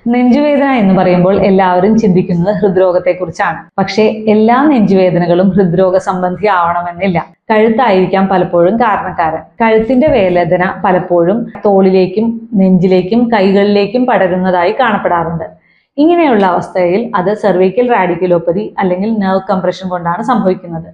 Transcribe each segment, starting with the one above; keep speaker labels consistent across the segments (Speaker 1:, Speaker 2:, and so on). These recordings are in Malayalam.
Speaker 1: നെഞ്ചുവേദന എന്ന് പറയുമ്പോൾ എല്ലാവരും ചിന്തിക്കുന്നത് ഹൃദ്രോഗത്തെക്കുറിച്ചാണ്. പക്ഷേ എല്ലാ നെഞ്ചുവേദനകളും ഹൃദ്രോഗ സംബന്ധി ആവണമെന്നില്ല. കഴുത്തായിരിക്കാം പലപ്പോഴും കാരണക്കാരൻ. കഴുത്തിന്റെ വേദന പലപ്പോഴും തോളിലേക്കും നെഞ്ചിലേക്കും കൈകളിലേക്കും പടരുന്നതായി കാണപ്പെടാറുണ്ട്. ഇങ്ങനെയുള്ള അവസ്ഥയിൽ അത് സെർവിക്കൽ റാഡിക്കുലോപ്പതി അല്ലെങ്കിൽ നെർവ് കംപ്രഷൻ കൊണ്ടാണ് സംഭവിക്കുന്നത്.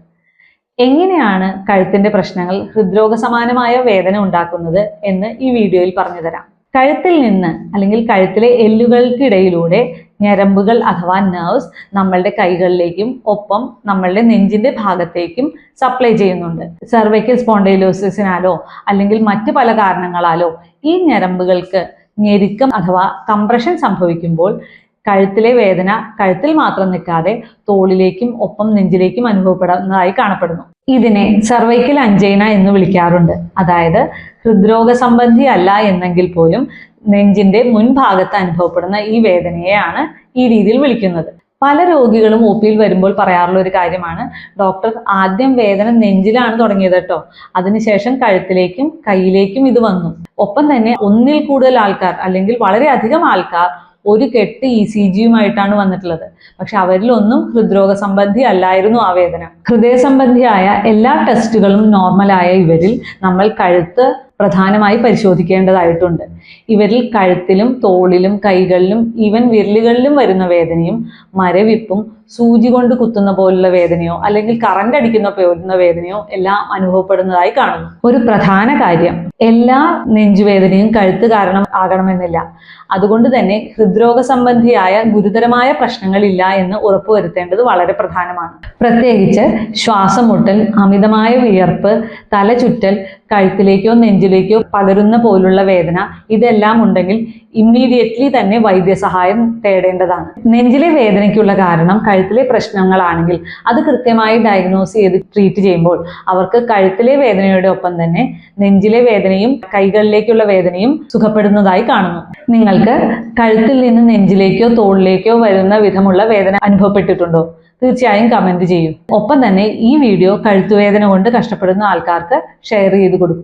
Speaker 1: എങ്ങനെയാണ് കഴുത്തിന്റെ പ്രശ്നങ്ങൾ ഹൃദ്രോഗ സമാനമായ വേദന ഉണ്ടാക്കുന്നത് എന്ന് ഈ വീഡിയോയിൽ പറഞ്ഞു തരാം. കഴുത്തിൽ നിന്ന് അല്ലെങ്കിൽ കഴുത്തിലെ എല്ലുകൾക്കിടയിലൂടെ ഞരമ്പുകൾ അഥവാ നെർവ്സ് നമ്മളുടെ കൈകളിലേക്കും ഒപ്പം നമ്മളുടെ നെഞ്ചിന്റെ ഭാഗത്തേക്കും സപ്ലൈ ചെയ്യുന്നുണ്ട്. സെർവിക്കൽ സ്പോണ്ടൈലോസിസിനാലോ അല്ലെങ്കിൽ മറ്റു പല കാരണങ്ങളാലോ ഈ ഞരമ്പുകൾക്ക് ഞെരുക്കം അഥവാ കംപ്രഷൻ സംഭവിക്കുമ്പോൾ കഴുത്തിലെ വേദന കഴുത്തിൽ മാത്രം നിൽക്കാതെ തോളിലേക്കും ഒപ്പം നെഞ്ചിലേക്കും അനുഭവപ്പെടുന്നതായി കാണപ്പെടുന്നു. ഇതിനെ സർവൈക്കൽ അഞ്ചൈന എന്ന് വിളിക്കാറുണ്ട്. അതായത് ഹൃദ്രോഗ സംബന്ധി അല്ല എന്നെങ്കിൽ പോലും നെഞ്ചിന്റെ മുൻഭാഗത്ത് അനുഭവപ്പെടുന്ന ഈ വേദനയെയാണ് ഈ രീതിയിൽ വിളിക്കുന്നത്. പല രോഗികളും ഒ പിയിൽ വരുമ്പോൾ പറയാറുള്ള ഒരു കാര്യമാണ്, ഡോക്ടർ ആദ്യം വേദന നെഞ്ചിലാണ് തുടങ്ങിയത് കേട്ടോ, അതിനുശേഷം കഴുത്തിലേക്കും കൈയിലേക്കും ഇത് വന്നു. ഒപ്പം തന്നെ ഒന്നിൽ കൂടുതൽ ആൾക്കാർ അല്ലെങ്കിൽ വളരെയധികം ആൾക്കാർ ഒരു കെട്ട് ECGയുമായിട്ടാണ് വന്നിട്ടുള്ളത്. പക്ഷെ അവരിലൊന്നും ഹൃദ്രോഗ സംബന്ധി അല്ലായിരുന്നു ആ വേദന. ഹൃദയ സംബന്ധിയായ എല്ലാ ടെസ്റ്റുകളും നോർമലായ ഇവരിൽ നമ്മൾ കഴുത്ത് പ്രധാനമായി പരിശോധിക്കേണ്ടതായിട്ടുണ്ട്. ഇവരിൽ കഴുത്തിലും തോളിലും കൈകളിലും ഈവൻ വിരലുകളിലും വരുന്ന വേദനയും മരവിപ്പും സൂചി കൊണ്ട് കുത്തുന്ന പോലുള്ള വേദനയോ അല്ലെങ്കിൽ കറണ്ട് അടിക്കുന്ന പോലുള്ള വേദനയോ എല്ലാം അനുഭവപ്പെടുന്നതായി കാണുന്നു. ഒരു പ്രധാന കാര്യം, എല്ലാ നെഞ്ചുവേദനയും കഴുത്ത് കാരണം ആകണമെന്നില്ല. അതുകൊണ്ട് തന്നെ ഹൃദ്രോഗ സംബന്ധിയായ ഗുരുതരമായ പ്രശ്നങ്ങളില്ല എന്ന് ഉറപ്പുവരുത്തേണ്ടത് വളരെ പ്രധാനമാണ്. പ്രത്യേകിച്ച് ശ്വാസം മുട്ടൽ, അമിതമായ വിയർപ്പ്, തലചുറ്റൽ, കഴുത്തിലേക്കോ നെഞ്ചിലേക്കോ പകരുന്ന പോലുള്ള വേദന ഇതെല്ലാം ഉണ്ടെങ്കിൽ ഇമ്മീഡിയറ്റ്ലി തന്നെ വൈദ്യസഹായം തേടേണ്ടതാണ്. നെഞ്ചിലെ വേദനയ്ക്കുള്ള കാരണം കഴുത്തിലെ പ്രശ്നങ്ങളാണെങ്കിൽ അത് കൃത്യമായി ഡയഗ്നോസ് ചെയ്ത് ട്രീറ്റ് ചെയ്യുമ്പോൾ അവർക്ക് കഴുത്തിലെ വേദനയുടെ ഒപ്പം തന്നെ നെഞ്ചിലെ വേദനയും കൈകളിലേക്കുള്ള വേദനയും സുഖപ്പെടുന്നതായി കാണുന്നു. നിങ്ങൾക്ക് കഴുത്തിൽ നിന്ന് നെഞ്ചിലേക്കോ തോളിലേക്കോ വരുന്ന വിധമുള്ള വേദന അനുഭവപ്പെട്ടിട്ടുണ്ടോ? തീർച്ചയായും കമന്റ് ചെയ്യൂ. ഒപ്പം തന്നെ ഈ വീഡിയോ കഴുത്തുവേദന കൊണ്ട് കഷ്ടപ്പെടുന്ന ആൾക്കാർക്ക് ഷെയർ ചെയ്ത് കൊടുക്കും.